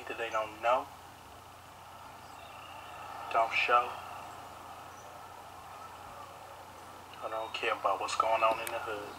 Either they don't know, don't show, or don't care about what's going on in the hood.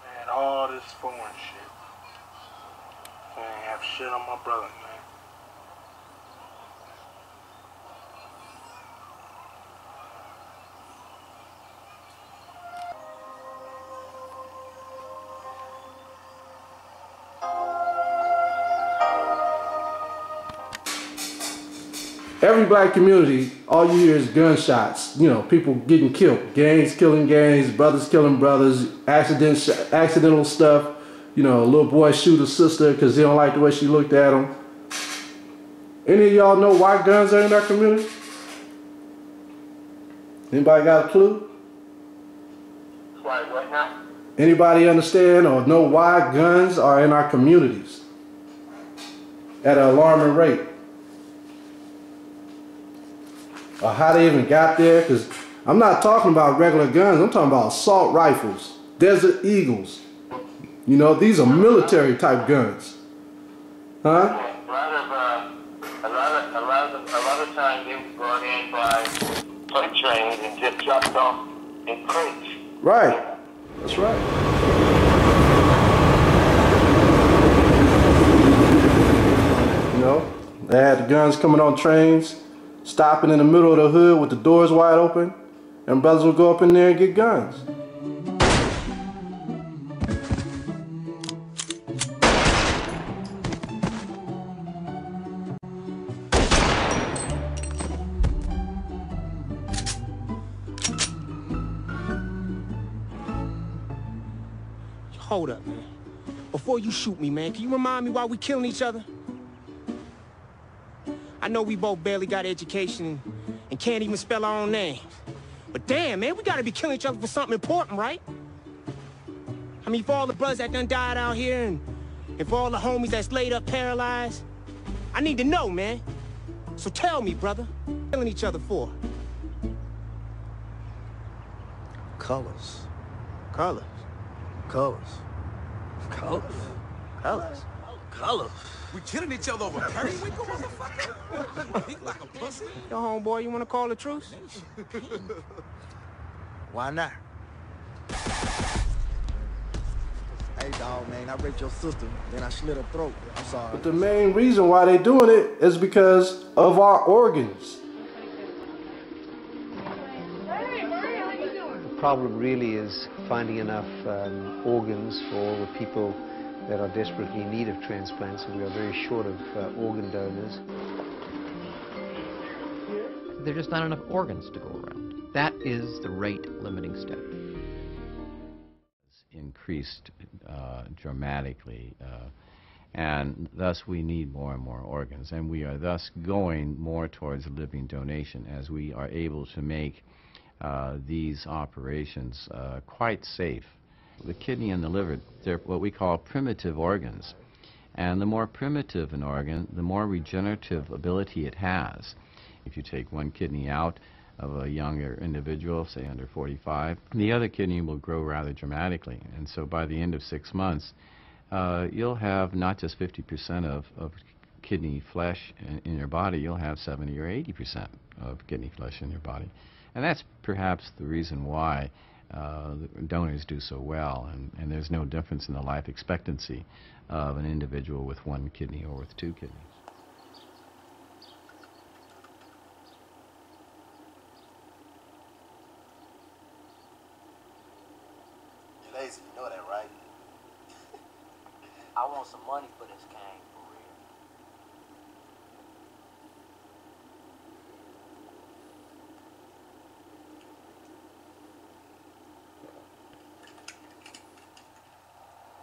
Man, all this foreign shit. I ain't have shit on my brother, man. Every black community, all you hear is gunshots. You know, people getting killed. Gangs killing gangs, brothers killing brothers, accidental stuff. You know, a little boy shoot a sister because he don't like the way she looked at him. Any of y'all know why guns are in our community? Anybody got a clue? Why, what now? Anybody understand or know why guns are in our communities at an alarming rate? Or how they even got there? Because I'm not talking about regular guns, I'm talking about assault rifles, Desert Eagles. You know, these are military type guns. Huh? A lot of times they were brought in by freight trains and just dropped off in crates. Right. That's right. You know, they had the guns coming on trains, stopping in the middle of the hood with the doors wide open, and brothers would go up in there and get guns. Hold up, man. Before you shoot me, man, can you remind me why we killing each other? I know we both barely got education and can't even spell our own names. But damn, man, we gotta be killing each other for something important, right? I mean, for all the brothers that done died out here and for all the homies that's laid up paralyzed. I need to know, man. So tell me, brother, what we killing each other for? Colors. Colors. Colors. Colors. Colors. Colors. We killing each other over periwinkle, motherfucker? He like a pussy. Yo, homeboy, you wanna call a truce? Why not? Hey, dog, man, I raped your sister, then I slit her throat. I'm sorry. But the main reason why they doing it is because of our organs. The problem really is finding enough organs for all the people that are desperately in need of transplants, and we are very short of organ donors. There are just not enough organs to go around. That is the rate limiting step. Increased dramatically, and thus we need more and more organs, and we are thus going more towards living donation as we are able to make these operations quite safe. The kidney and the liver, they're what we call primitive organs, and the more primitive an organ, the more regenerative ability it has. If you take one kidney out of a younger individual, say under 45, the other kidney will grow rather dramatically, and so by the end of 6 months you'll have not just 50% of kidney flesh in your body, you'll have 70 or 80% of kidney flesh in your body. And that's perhaps the reason why donors do so well, and there's no difference in the life expectancy of an individual with one kidney or with two kidneys. You're lazy, you know that, right? I want some money for this game, for real.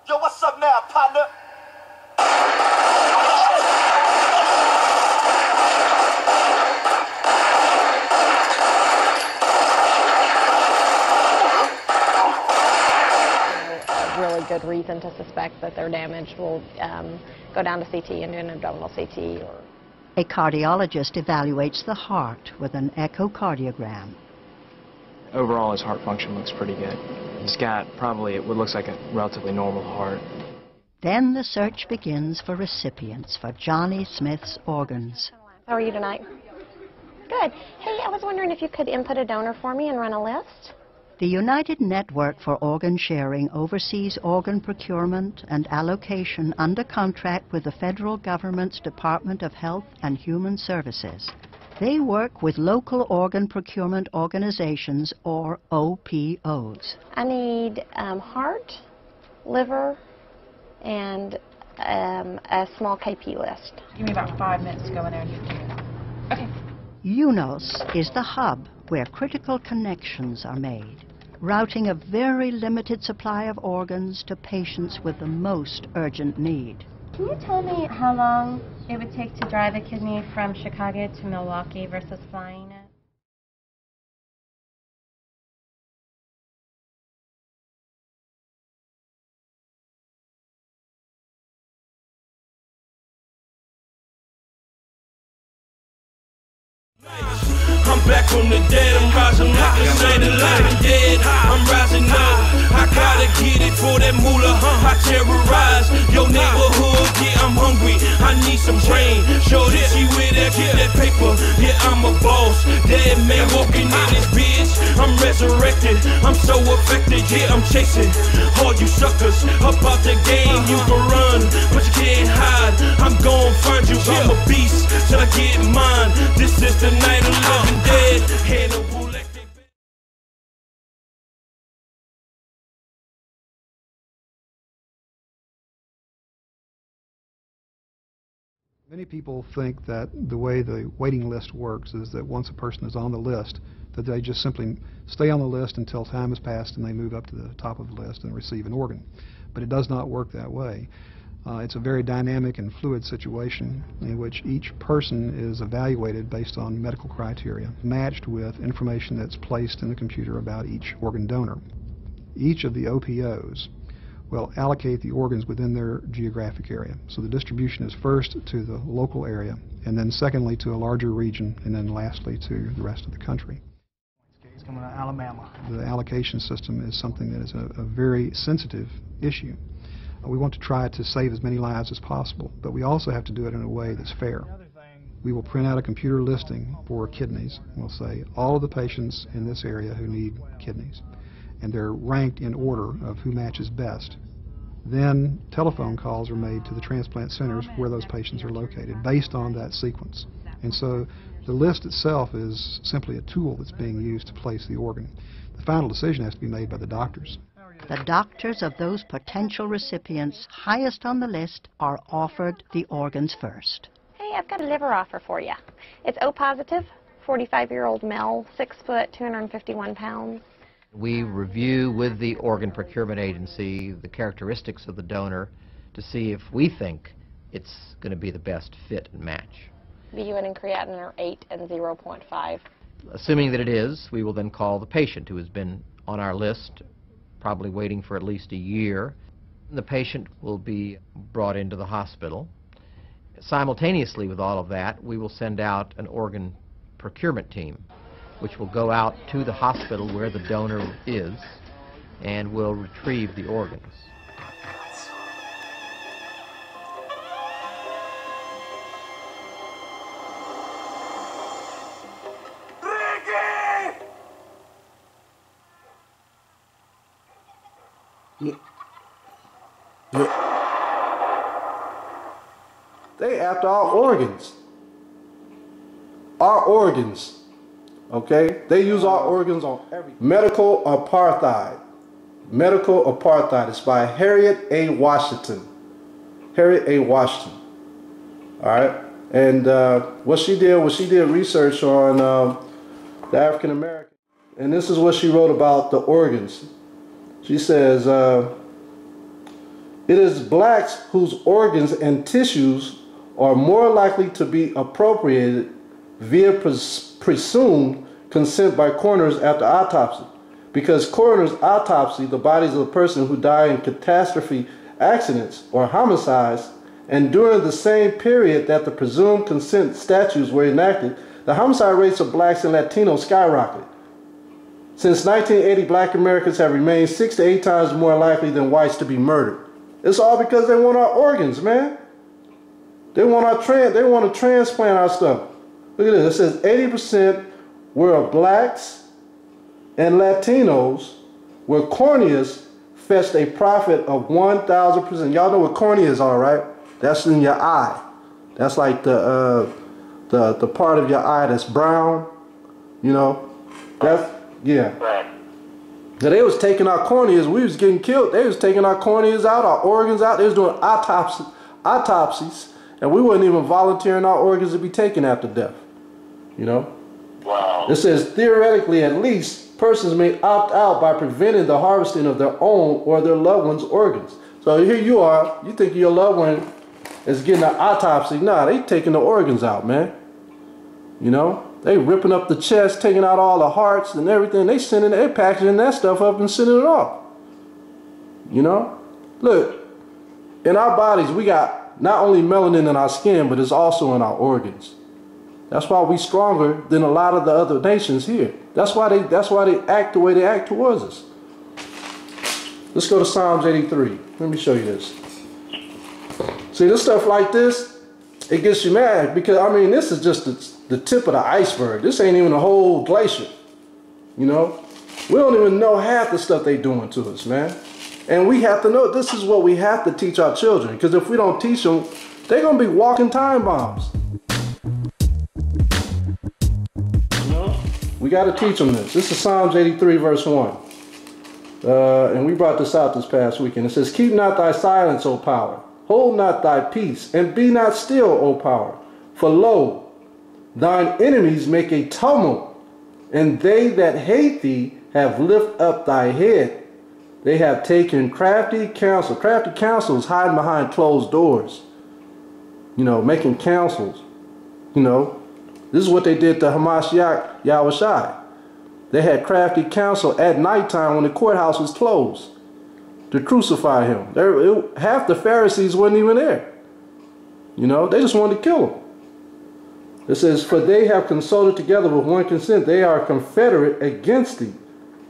Yo, what's up now, partner? A really good reason to suspect that their damage will go down to CT and do an abdominal CT. A cardiologist evaluates the heart with an echocardiogram. Overall, his heart function looks pretty good. He's got probably what looks like a relatively normal heart. Then the search begins for recipients for Johnny Smith's organs. How are you tonight? Good. Hey, I was wondering if you could input a donor for me and run a list. The United Network for Organ Sharing oversees organ procurement and allocation under contract with the federal government's Department of Health and Human Services. They work with local organ procurement organizations, or OPOs. I need heart, liver, and a small KP list. Give me about 5 minutes to go in there and do it. Okay. UNOS is the hub where critical connections are made, routing a very limited supply of organs to patients with the most urgent need. Can you tell me how long it would take to drive a kidney from Chicago to Milwaukee versus flying it? I'm back from the dead, I'm rising up and say the light and dead. I'm rising up, I gotta get it for that moolah. I terrorize your neighborhood, yeah, I'm hungry, I need some brain. Show that she with that, get that paper, yeah, I'm a boss. Dead man walking in this bitch, I'm resurrected, I'm so affected, yeah, I'm chasing all you suckers up out the game. You can run, but you can't hide, I'm gon' find you, I'm a beast till I get mine. This is the night of living dead. Many people think that the way the waiting list works is that once a person is on the list, that they just simply stay on the list until time has passed and they move up to the top of the list and receive an organ. But it does not work that way. It's a very dynamic and fluid situation in which each person is evaluated based on medical criteria, matched with information that's placed in the computer about each organ donor. Each of the OPOs will allocate the organs within their geographic area. So the distribution is first to the local area, and then secondly to a larger region, and then lastly to the rest of the country. It's coming out of Alabama. The allocation system is something that is a very sensitive issue. We want to try to save as many lives as possible, but we also have to do it in a way that's fair. We will print out a computer listing for kidneys. We'll say all of the patients in this area who need kidneys, and they're ranked in order of who matches best. Then telephone calls are made to the transplant centers where those patients are located based on that sequence. And so the list itself is simply a tool that's being used to place the organ. The final decision has to be made by the doctors. The doctors of those potential recipients highest on the list are offered the organs first. Hey, I've got a liver offer for you. It's O positive, 45-year-old male, 6 foot, 251 pounds. We review with the organ procurement agency the characteristics of the donor to see if we think it's going to be the best fit and match. VUN and creatinine are 8 and 0.5. Assuming that it is, we will then call the patient who has been on our list, probably waiting for at least a year. The patient will be brought into the hospital. Simultaneously with all of that, we will send out an organ procurement team, which will go out to the hospital where the donor is and will retrieve the organs. They after our organs. Our organs. Okay? They use our organs on everything. Medical Apartheid. Medical Apartheid. It's by Harriet A. Washington. Harriet A. Washington. Alright? And what she did was she did research on the African American. And this is what she wrote about the organs. She says, it is blacks whose organs and tissues are more likely to be appropriated via presumed consent by coroners after autopsy. Because coroners autopsy the bodies of the person who died in catastrophe accidents or homicides, and during the same period that the presumed consent statutes were enacted, the homicide rates of blacks and Latinos skyrocketed. Since 1980, black Americans have remained 6 to 8 times more likely than whites to be murdered. It's all because they want our organs, man. They want to transplant our stuff. Look at this. It says 80% were blacks and Latinos, where corneas fetched a profit of 1,000%. Y'all know what corneas are, right? That's in your eye. That's like the part of your eye that's brown. You know, that's yeah. Now they was taking our corneas. We was getting killed. They was taking our corneas out, our organs out. They was doing autopsies, and we wasn't even volunteering our organs to be taken after death. You know. Wow. It says theoretically, at least, persons may opt out by preventing the harvesting of their own or their loved one's organs. So here you are. You think your loved one is getting an autopsy? Nah, they taking the organs out, man. You know. They ripping up the chest, taking out all the hearts and everything. They packaging that stuff up and sending it off. You know? Look, in our bodies, we got not only melanin in our skin, but it's also in our organs. That's why we stronger than a lot of the other nations here. That's why they act the way they act towards us. Let's go to Psalms 83. Let me show you this. See, this stuff like this, it gets you mad because, I mean, this is just the tip of the iceberg. This ain't even a whole glacier. You know? We don't even know half the stuff they doing to us, man. And we have to know, this is what we have to teach our children. Because if we don't teach them, they're going to be walking time bombs. You know? We got to teach them this. This is Psalms 83 verse 1. And we brought this out this past weekend. It says, keep not thy silence, O power. Hold not thy peace, and be not still, O power. For lo, thine enemies make a tumult, and they that hate thee have lift up thy head. They have taken crafty counsel. Crafty counsel is hiding behind closed doors. You know, making counsels. You know, this is what they did to Hamashiach Yahushai. They had crafty counsel at nighttime when the courthouse was closed to crucify him. Half the Pharisees wasn't even there. You know, they just wanted to kill him. It says, for they have consulted together with one consent. They are confederate against thee.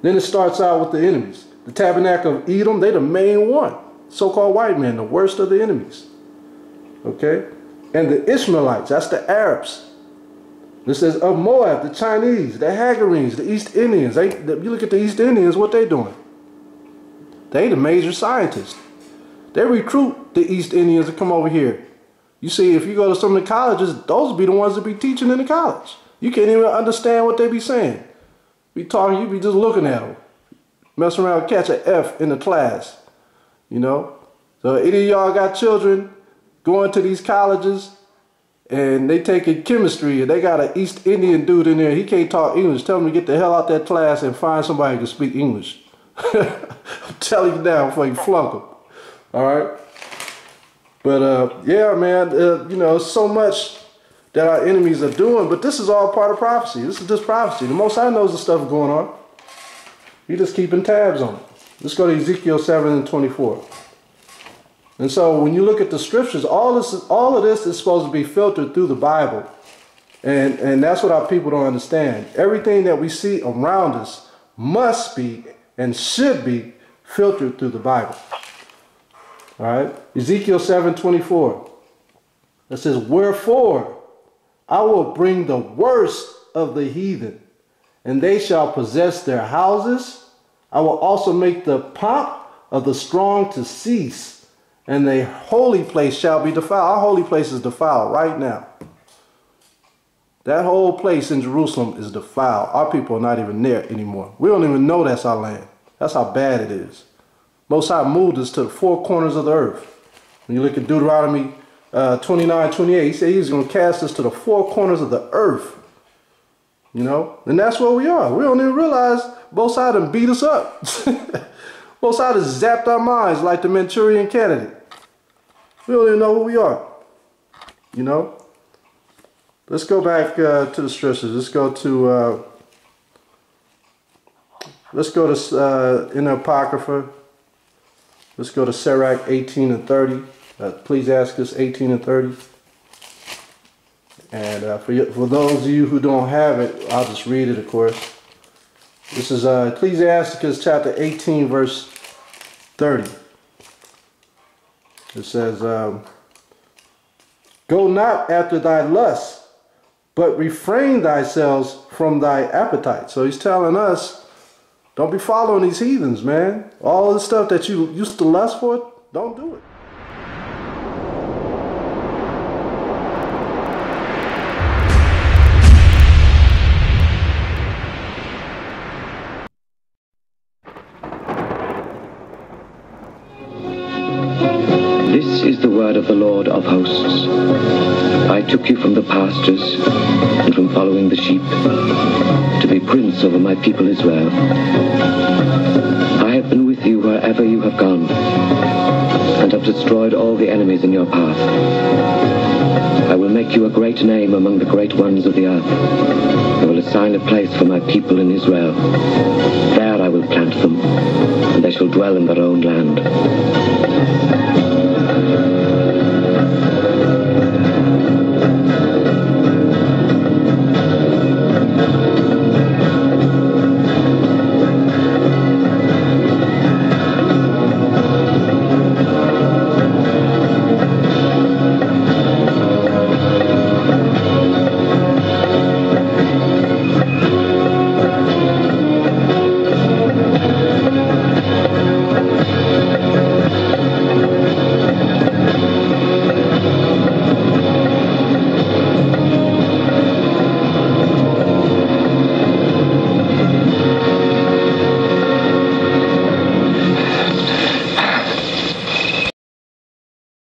Then it starts out with the enemies. The tabernacle of Edom, they the main one. So-called white men, the worst of the enemies. Okay? And the Ishmaelites, that's the Arabs. It says of Moab, the Chinese, the Hagarenes, the East Indians. You look at the East Indians, what they doing? They the major scientists. They recruit the East Indians to come over here. You see, if you go to some of the colleges, those be the ones that be teaching in the college. You can't even understand what they be saying. Be talking, you be just looking at them. Mess around, catch an F in the class. You know? So any of y'all got children going to these colleges and they taking chemistry and they got an East Indian dude in there. He can't talk English. Tell him to get the hell out that class and find somebody who can speak English. I'm telling you now before you flunk them. All right? But yeah, man, you know, so much that our enemies are doing, but this is all part of prophecy. This is just prophecy. The Most High knows the stuff going on. He's just keeping tabs on it. Let's go to Ezekiel 7:24. And so when you look at the scriptures, all of this is supposed to be filtered through the Bible. And that's what our people don't understand. Everything that we see around us must be and should be filtered through the Bible. All right? Ezekiel 7:24. It says, wherefore I will bring the worst of the heathen, and they shall possess their houses. I will also make the pomp of the strong to cease, and the holy place shall be defiled. Our holy place is defiled right now. That whole place in Jerusalem is defiled. Our people are not even there anymore. We don't even know that's our land. That's how bad it is. Most High moved us to the four corners of the earth. When you look at Deuteronomy 29:28, he said he's going to cast us to the four corners of the earth. You know? And that's where we are. We don't even realize both sides done beat us up. Both sides have zapped our minds like the Manchurian candidate. We don't even know who we are. You know? Let's go back to the scriptures. Let's go to in the Apocrypha. Let's go to Sirach 18:30. Please ask us 18:30. And for those of you who don't have it, I'll just read it, of course. This is Ecclesiasticus chapter 18, verse 30. It says, go not after thy lusts, but refrain thyself from thy appetite. So he's telling us, don't be following these heathens, man. All the stuff that you used to lust for, don't do it. This is the word of the Lord of hosts. I took you from the pastures and from following the sheep to be prince over my people Israel. I have been with you wherever you have gone and have destroyed all the enemies in your path. I will make you a great name among the great ones of the earth. I will assign a place for my people in Israel. There I will plant them, and they shall dwell in their own land.